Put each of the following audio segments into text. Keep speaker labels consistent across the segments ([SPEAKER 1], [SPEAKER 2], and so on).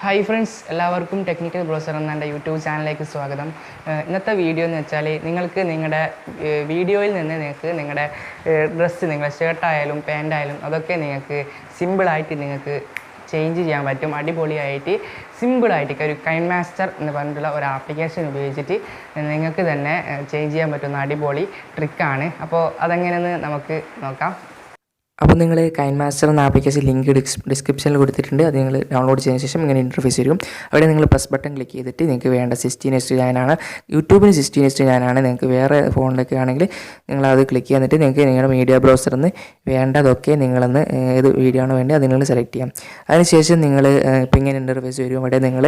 [SPEAKER 1] Hi friends, എല്ലാവർക്കും technical browser എന്ന YouTube ചാനലിലേക്ക് സ്വാഗതം. ഇന്നത്തെ വീഡിയോ എന്ന് വെച്ചാൽ നിങ്ങൾക്ക് നിങ്ങളുടെ വീഡിയോയിൽ നിന്ന് നിങ്ങൾക്ക് നിങ്ങളുടെ ഡ്രസ്സ്, നിങ്ങളുടെ ഷർട്ടായാലും പാൻ്റായാലും അതൊക്കെ നിങ്ങൾക്ക് സിമ്പിളായിട്ട് നിങ്ങൾക്ക് ചേഞ്ച് ചെയ്യാൻ പറ്റും. അടിപൊളിയായിട്ട് സിമ്പിളായിട്ട് ഒരു കൈൻമാസ്റ്റർ എന്ന് പറഞ്ഞിട്ടുള്ള ഒരു ആപ്ലിക്കേഷൻ ഉപയോഗിച്ചിട്ട് നിങ്ങൾക്ക് തന്നെ ചേഞ്ച് ചെയ്യാൻ പറ്റുന്ന അടിപൊളി ട്രിക്കാണ്. അപ്പോൾ അതെങ്ങനെയെന്ന് നമുക്ക് നോക്കാം.
[SPEAKER 2] അപ്പോൾ നിങ്ങൾ കൈൻമാസ്റ്റർ എന്ന ആപ്ലിക്കേഷൻ ലിങ്ക് ഡിസ്ക്രിപ്ഷനിൽ കൊടുത്തിട്ടുണ്ട്. അത് നിങ്ങൾ ഡൗൺലോഡ് ചെയ്തതിന് ശേഷം ഇങ്ങനെ ഇൻ്റർഫേസ് വരും. അവിടെ നിങ്ങൾ പ്ലസ് ബട്ടൺ ക്ലിക്ക് ചെയ്തിട്ട് നിങ്ങൾക്ക് വേണ്ട 16:9 യൂട്യൂബിന് 16:9 നിങ്ങൾക്ക് വേറെ ഫോണിലൊക്കെ ആണെങ്കിൽ നിങ്ങളത് ക്ലിക്ക് ചെയ്തിട്ട് നിങ്ങൾക്ക് നിങ്ങളുടെ മീഡിയ ബ്രൗസറിൽ നിന്ന് വേണ്ടതൊക്കെ നിങ്ങളൊന്ന് ഏത് വീഡിയോ ആണോ വേണ്ടത് അത് നിങ്ങൾ സെലക്ട് ചെയ്യാം. അതിനുശേഷം നിങ്ങൾ ഇപ്പോൾ ഇങ്ങനെ ഇൻ്റർഫേസ് വരും. അവിടെ നിങ്ങൾ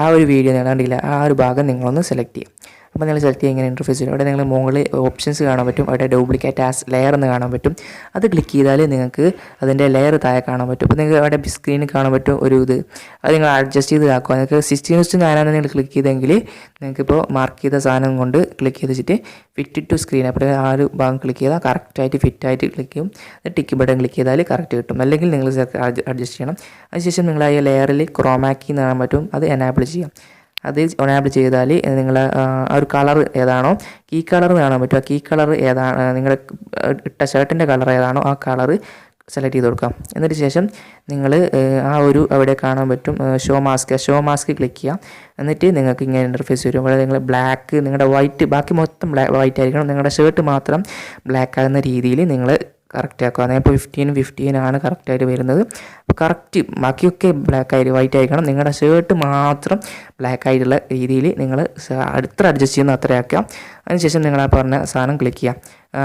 [SPEAKER 2] ആ ഒരു വീഡിയോ നിങ്ങളുണ്ടില്ല ആ ഒരു ഭാഗം നിങ്ങളൊന്ന് സെലക്ട് ചെയ്യാം. അപ്പോൾ നിങ്ങൾ സെലക്ട് ചെയ്യുക ഇങ്ങനെ ഇൻ്റർഫേസ് വരും. അവിടെ നിങ്ങൾ മുകളിൽ ഓപ്ഷൻസ് കാണാൻ പറ്റും. അവിടെ ഡ്യൂപ്ലിക്കേറ്റ് ആസ് ലെയർ എന്ന് കാണാൻ പറ്റും. അത് ക്ലിക്ക് ചെയ്താൽ നിങ്ങൾക്ക് അതിൻ്റെ ലെയർ താഴെ കാണാൻ പറ്റും. അപ്പോൾ നിങ്ങൾക്ക് അവിടെ സ്ക്രീനിൽ കാണാൻ പറ്റും ഒരു ഇത്. അത് നിങ്ങൾ അഡ്ജസ്റ്റ് ചെയ്ത് ആക്കുക. നിങ്ങൾക്ക് 16:9 നിങ്ങൾ ക്ലിക്ക് ചെയ്തെങ്കിൽ നിങ്ങൾക്കിപ്പോൾ മാർക്ക് ചെയ്ത സാധനം കൊണ്ട് ക്ലിക്ക് ചെയ്ത് വെച്ചിട്ട് ഫിറ്റ് ടു സ്ക്രീൻ അപ്പോൾ ആ ഒരു ഭാഗം ക്ലിക്ക് ചെയ്താൽ കറക്റ്റായിട്ട് ഫിറ്റായിട്ട് ക്ലിക്ക് ചെയ്യും. ടിക്ക് ബട്ടൺ ക്ലിക്ക് ചെയ്താൽ കറക്റ്റ് കിട്ടും. അല്ലെങ്കിൽ നിങ്ങൾ അഡ്ജസ്റ്റ് ചെയ്യണം. അതിനുശേഷം നിങ്ങൾ ആ ലെയറിൽ ക്രോമാക്കി എന്ന് കാണാൻ പറ്റും. അത് എനാബിൾ ചെയ്യാം. അത് എനാബിൾ ചെയ്താൽ നിങ്ങൾ ആ ഒരു കളർ ഏതാണോ കീ കളർ കാണാൻ പറ്റും. ആ കീ കളർ ഏതാണ് നിങ്ങളുടെ ഇട്ട ഷർട്ടിൻ്റെ കളർ ഏതാണോ ആ കളർ സെലക്ട് ചെയ്ത് കൊടുക്കാം. എന്നിട്ട് ശേഷം നിങ്ങൾ ആ ഒരു അവിടെ കാണാൻ പറ്റും ഷോ മാസ്ക് ക്ലിക്ക് ചെയ്യാം. എന്നിട്ട് നിങ്ങൾക്ക് ഇങ്ങനെ ഇൻ്റർഫേസ് വരും. അവിടെ നിങ്ങൾ ബ്ലാക്ക് നിങ്ങളുടെ വൈറ്റ് ബാക്കി മൊത്തം വൈറ്റ് ആയിരിക്കണം. നിങ്ങളുടെ ഷർട്ട് മാത്രം ബ്ലാക്ക് ആകുന്ന രീതിയിൽ നിങ്ങൾ കറക്റ്റ് ആക്കുക. അതിപ്പോൾ 15 കറക്റ്റായിട്ട് വരുന്നത്. അപ്പോൾ കറക്റ്റ് ബാക്കിയൊക്കെ വൈറ്റ് ആയിരിക്കണം. നിങ്ങളുടെ ഷർട്ട് മാത്രം ബ്ലാക്ക് ആയിട്ടുള്ള രീതിയിൽ നിങ്ങൾ എത്ര അഡ്ജസ്റ്റ് ചെയ്യുന്ന അത്ര ആക്കുക. അതിനുശേഷം നിങ്ങൾ ആ പറഞ്ഞ സാധനം ക്ലിക്ക് ചെയ്യാം.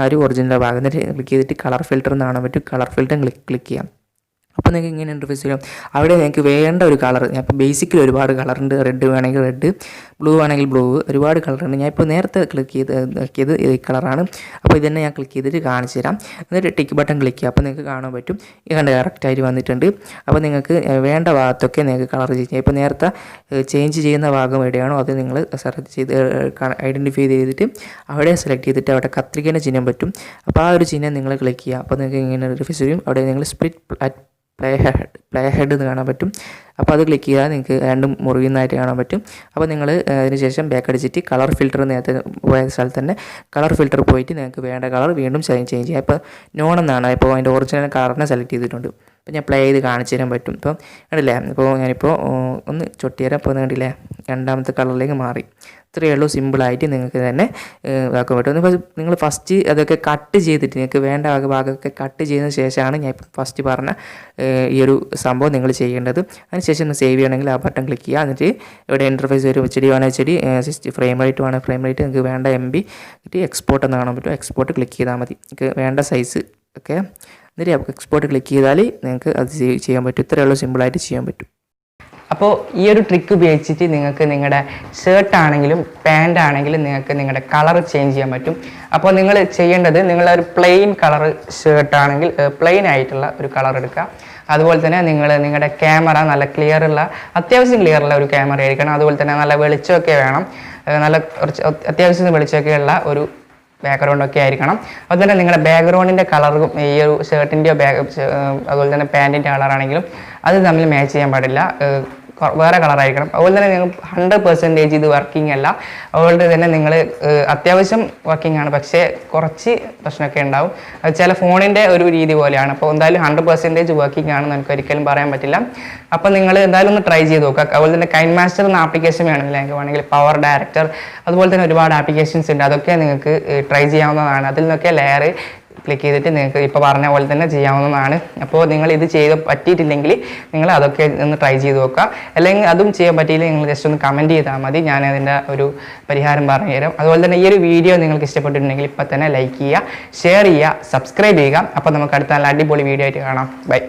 [SPEAKER 2] ഒരു ഒറിജിനൽ ഭാഗം എന്നിട്ട് ക്ലിക്ക് ചെയ്തിട്ട് കളർ ഫിൽറ്റർ എന്ന് കാണാൻ പറ്റും. കളർ ഫിൽറ്റർ ക്ലിക്ക് ചെയ്യാം. അപ്പോൾ നിങ്ങൾക്ക് ഇങ്ങനെ ഇൻ്റർഫേസ് വരും. അവിടെ നിങ്ങൾക്ക് വേണ്ട ഒരു കളർ ഇപ്പോൾ ബേസിക്കലി ഒരുപാട് കളറുണ്ട്. റെഡ് വേണമെങ്കിൽ റെഡ്, ബ്ലൂ ആണെങ്കിൽ ബ്ലൂ, ഒരുപാട് കളറുണ്ട്. ഞാൻ ഇപ്പോൾ നേരത്തെ ക്ലിക്ക് ചെയ്ത് ഈ കളറാണ്. അപ്പോൾ ഇതന്നെ ഞാൻ ക്ലിക്ക് ചെയ്തിട്ട് കാണിച്ചു തരാം. എന്നിട്ട് ടിക്ക് ബട്ടൺ ക്ലിക്ക് ചെയ്യുക. അപ്പോൾ നിങ്ങൾക്ക് കാണാൻ പറ്റും ഈ കണ്ട് കറക്റ്റായിട്ട് വന്നിട്ടുണ്ട്. അപ്പോൾ നിങ്ങൾക്ക് വേണ്ട ഭാഗത്തൊക്കെ നിങ്ങൾക്ക് കളർ ചെയ്യാം. ഇപ്പോൾ നേരത്തെ ചേഞ്ച് ചെയ്യുന്ന ഭാഗം എവിടെയാണോ അത് നിങ്ങൾ സെലക്ട് ചെയ്ത് ഐഡൻറ്റിഫൈ ചെയ്തിട്ട് അവിടെ സെലക്ട് ചെയ്തിട്ട് അവിടെ കത്രികേൻ്റെ ചിഹ്നം പറ്റും. അപ്പോൾ ആ ഒരു ചിഹ്നം നിങ്ങൾ ക്ലിക്ക് ചെയ്യുക. അപ്പോൾ നിങ്ങൾക്ക് ഇങ്ങനെ ഇൻ്റർഫേസ് വരും. അവിടെ നിങ്ങൾ സ്പ്ലിറ്റ് പ്ലേ ഹെഡ് എന്ന് കാണാൻ പറ്റും. അപ്പോൾ അത് ക്ലിക്ക് ചെയ്താൽ നിങ്ങൾക്ക് രണ്ടും മുറിയുന്നതായിട്ട് കാണാൻ പറ്റും. അപ്പോൾ നിങ്ങൾ അതിന് ശേഷം ബാക്ക് അടിച്ചിട്ട് കളർ ഫിൽറ്റർ നേരത്തെ പോയ സ്ഥലത്ത് തന്നെ കളർ ഫിൽറ്റർ പോയിട്ട് നിങ്ങൾക്ക് വേണ്ട കളർ വീണ്ടും ചേഞ്ച് ചെയ്യാം. ഇപ്പോൾ നോൺ എന്നാണ് ഇപ്പോൾ അതിൻ്റെ ഒറിജിനൽ കളറിനെ സെലക്ട് ചെയ്തിട്ടുണ്ട്. അപ്പോൾ ഞാൻ പ്ലേ ചെയ്ത് കാണിച്ചു തരാൻ പറ്റും. ഇപ്പം കണ്ടില്ലേ, ഇപ്പോൾ ഞാനിപ്പോൾ ഒന്ന് ചൊട്ടിത്തരാം. അപ്പോൾ കണ്ടില്ലേ രണ്ടാമത്തെ കളറിലേക്ക് മാറി. ഇത്രയേ ഉള്ളൂ. സിമ്പിളായിട്ട് നിങ്ങൾക്ക് തന്നെ ഇതാക്കാൻ പറ്റും. ഇപ്പോൾ നിങ്ങൾ ഫസ്റ്റ് അതൊക്കെ കട്ട് ചെയ്തിട്ട് നിങ്ങൾക്ക് വേണ്ട ഭാഗമൊക്കെ കട്ട് ചെയ്തതിന് ശേഷമാണ് ഞാൻ ഇപ്പം ഫസ്റ്റ് പറഞ്ഞ ഈ ഒരു സംഭവം നിങ്ങൾ ചെയ്യേണ്ടത്. അതിനുശേഷം ഒന്ന് സേവ് ചെയ്യണമെങ്കിൽ ആ ബട്ടൺ ക്ലിക്ക് ചെയ്യുക. എന്നിട്ട് ഇവിടെ ഇൻ്റർഫേസ് വരും. ചെടി വേണമെങ്കിൽ ചെടി 60 ഫ്രെയിം റേറ്റ് നിങ്ങൾക്ക് വേണ്ട MB എക്സ്പോർട്ട് എന്ന് കാണാൻ പറ്റും. എക്സ്പോർട്ട് ക്ലിക്ക് ചെയ്താൽ മതി. നിങ്ങൾക്ക് വേണ്ട സൈസ് ഒക്കെ എന്നിട്ട് എക്സ്പോർട്ട് ക്ലിക്ക് ചെയ്താൽ നിങ്ങൾക്ക് അത് ചെയ്യാൻ പറ്റും. ഇത്രയേ ഉള്ളൂ. സിമ്പിളായിട്ട് ചെയ്യാൻ പറ്റും.
[SPEAKER 1] അപ്പോൾ ഈ ഒരു ട്രിക്ക് ഉപയോഗിച്ചിട്ട് നിങ്ങൾക്ക് നിങ്ങളുടെ ഷർട്ടാണെങ്കിലും പാൻ്റ് ആണെങ്കിലും നിങ്ങൾക്ക് നിങ്ങളുടെ കളർ ചേഞ്ച് ചെയ്യാൻ പറ്റും. അപ്പോൾ നിങ്ങൾ ചെയ്യേണ്ടത് നിങ്ങളൊരു പ്ലെയിൻ കളർ ഷർട്ടാണെങ്കിൽ പ്ലെയിൻ ആയിട്ടുള്ള ഒരു കളർ എടുക്കുക. അതുപോലെ തന്നെ നിങ്ങളുടെ ക്യാമറ നല്ല അത്യാവശ്യം ക്ലിയറുള്ള ഒരു ക്യാമറ ആയിരിക്കണം. അതുപോലെ തന്നെ നല്ല വെളിച്ചമൊക്കെ വേണം. നല്ല കുറച്ച് അത്യാവശ്യം വെളിച്ചമൊക്കെയുള്ള ഒരു ബാക്ക്ഗ്രൗണ്ടൊക്കെ ആയിരിക്കണം. അതുപോലെ തന്നെ നിങ്ങളുടെ ബാക്ക്ഗ്രൗണ്ടിൻ്റെ കളറും ഈ ഒരു ഷർട്ടിൻ്റെയോ അതുപോലെ തന്നെ പാൻറ്റിൻ്റെ കളറാണെങ്കിലും അത് തമ്മിൽ മാച്ച് ചെയ്യാൻ പാടില്ല. വേറെ കളറായിരിക്കണം. അതുപോലെ തന്നെ നിങ്ങൾ 100% ഇത് വർക്കിംഗ് അല്ല. അതുപോലെ തന്നെ നിങ്ങൾ അത്യാവശ്യം വർക്കിംഗ് ആണ്, പക്ഷേ കുറച്ച് പ്രശ്നമൊക്കെ ഉണ്ടാവും. അത് ചില ഫോണിൻ്റെ ഒരു രീതി പോലെയാണ്. അപ്പോൾ എന്തായാലും 100% വർക്കിംഗ് ആണെന്ന് എനിക്ക് ഒരിക്കലും പറയാൻ പറ്റില്ല. അപ്പോൾ നിങ്ങൾ എന്തായാലും ഒന്ന് ട്രൈ ചെയ്ത് നോക്കുക. അതുപോലെ തന്നെ കൈൻമാസ്റ്റർ എന്ന ആപ്ലിക്കേഷൻ വേണമെങ്കിൽ പവർ ഡയറക്ടർ അതുപോലെ തന്നെ ഒരുപാട് ആപ്ലിക്കേഷൻസ് ഉണ്ട്. അതൊക്കെ നിങ്ങൾക്ക് ട്രൈ ചെയ്യാവുന്നതാണ്. അതിൽ നിന്നൊക്കെ ലെയർ ക്ലിക്ക് ചെയ്തിട്ട് നിങ്ങൾക്ക് ഇപ്പോൾ പറഞ്ഞ പോലെ തന്നെ ചെയ്യാവുന്നതാണ്. അപ്പോൾ നിങ്ങൾ ഇത് ചെയ്ത് പറ്റിയിട്ടില്ലെങ്കിൽ നിങ്ങൾ അതൊക്കെ ഒന്ന് ട്രൈ ചെയ്ത് നോക്കുക. അല്ലെങ്കിൽ അതും ചെയ്യാൻ പറ്റിയില്ലെങ്കിൽ നിങ്ങൾ ജസ്റ്റ് ഒന്ന് കമൻറ്റ് ചെയ്താൽ മതി. ഞാൻ അതിൻ്റെ ഒരു പരിഹാരം പറഞ്ഞു തരാം. അതുപോലെ തന്നെ ഈ ഒരു വീഡിയോ നിങ്ങൾക്ക് ഇഷ്ടപ്പെട്ടിട്ടുണ്ടെങ്കിൽ ഇപ്പോൾ തന്നെ ലൈക്ക് ചെയ്യുക, ഷെയർ ചെയ്യുക, സബ്സ്ക്രൈബ് ചെയ്യുക. അപ്പോൾ നമുക്ക് അടുത്ത നല്ല അടിപൊളി വീഡിയോ ആയിട്ട് കാണാം. ബൈ.